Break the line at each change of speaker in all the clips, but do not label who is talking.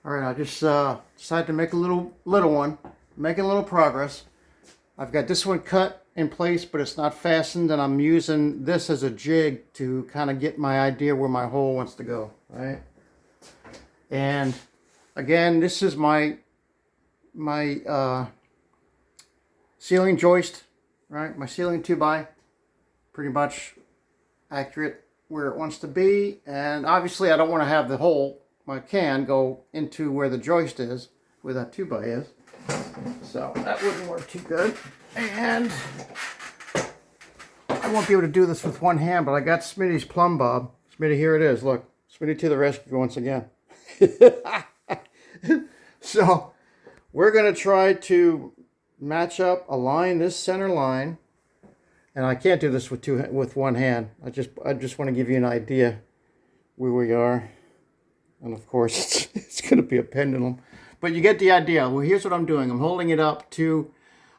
All right, I just decided to make a little one, making a little progress. I've got this one cut in place, but it's not fastened, and I'm using this as a jig to kind of get my idea where my hole wants to go, right? And again, this is my ceiling joist, right? My ceiling 2x, pretty much accurate where it wants to be. And obviously I don't want to have the hole, my can, go into where the joist is, where that 2x is. So that wouldn't work too good. And I won't be able to do this with one hand, but I got Smitty's plumb bob. Smitty, here it is. Look, Smitty to the rescue once again. So we're going to try to match up, align this center line. And I can't do this with one hand. I just want to give you an idea where we are. And of course, it's going to be a pendulum. But you get the idea. Well, here's what I'm doing. I'm holding it up to,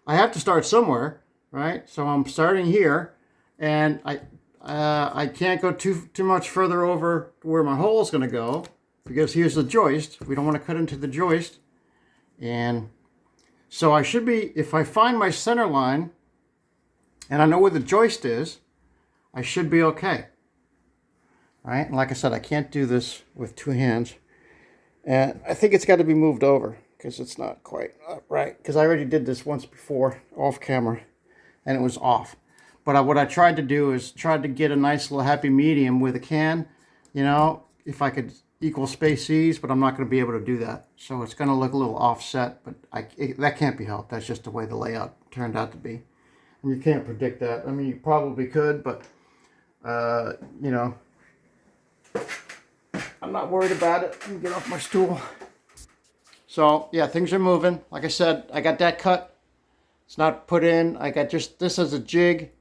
I have to start somewhere, right? So I'm starting here, and I can't go too much further over where my hole is going to go, because here's the joist. We don't want to cut into the joist. And so I should be, if I find my center line, and I know where the joist is, I should be okay. All right, and like I said, I can't do this with two hands. And I think it's got to be moved over because it's not quite right. Because I already did this once before off camera and it was off. But what I tried to do is try to get a nice little happy medium with a can, you know, if I could equal space these, but I'm not going to be able to do that. So it's going to look a little offset, but that can't be helped. That's just the way the layout turned out to be. And you can't predict that. I mean, you probably could, but, you know, I'm not worried about it. Let me get off my stool. So, yeah, things are moving. Like I said, I got that cut. It's not put in. I got just this as a jig,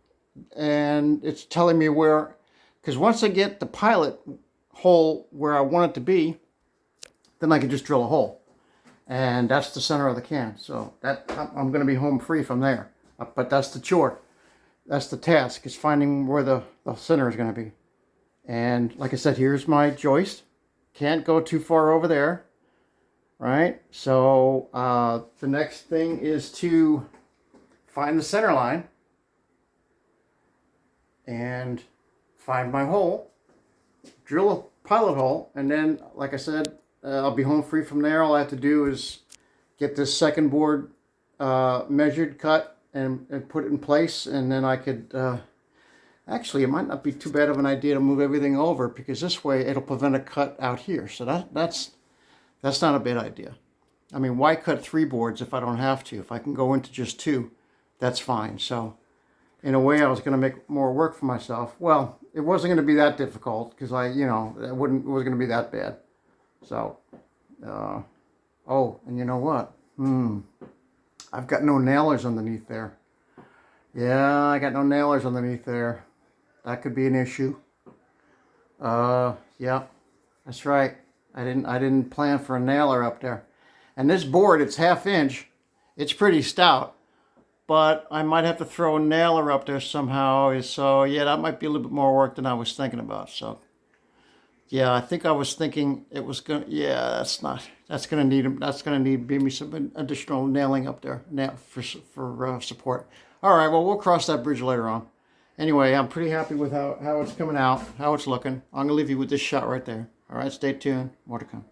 and it's telling me where, because once I get the pilot hole where I want it to be, then I can just drill a hole. And that's the center of the can. So that I'm going to be home free from there. But that's the chore. That's the task, is finding where the center is going to be. And like I said, here's my joist. Can't go too far over there, right? So the next thing is to find the center line and find my hole, drill a pilot hole, and then, like I said, I'll be home free from there. All I have to do is get this second board measured, cut, and put it in place, and then I could... Actually, it might not be too bad of an idea to move everything over, because this way it'll prevent a cut out here. So that's not a bad idea. I mean, why cut 3 boards if I don't have to? If I can go into just 2, that's fine. So in a way, I was going to make more work for myself. Well, it wasn't going to be that difficult, because it wasn't going to be that bad. So, oh, and you know what? I've got no nailers underneath there. Yeah, I got no nailers underneath there. That could be an issue. Yeah, that's right. I didn't plan for a nailer up there. And this board, it's 1/2 inch. It's pretty stout, but I might have to throw a nailer up there somehow. So yeah, that might be a little bit more work than I was thinking about. So yeah, I think I was thinking it was gonna. Yeah, that's gonna need maybe some additional nailing up there for support. All right, well, we'll cross that bridge later on. Anyway, I'm pretty happy with how it's coming out, how it's looking. I'm going to leave you with this shot right there. All right, stay tuned. More to come.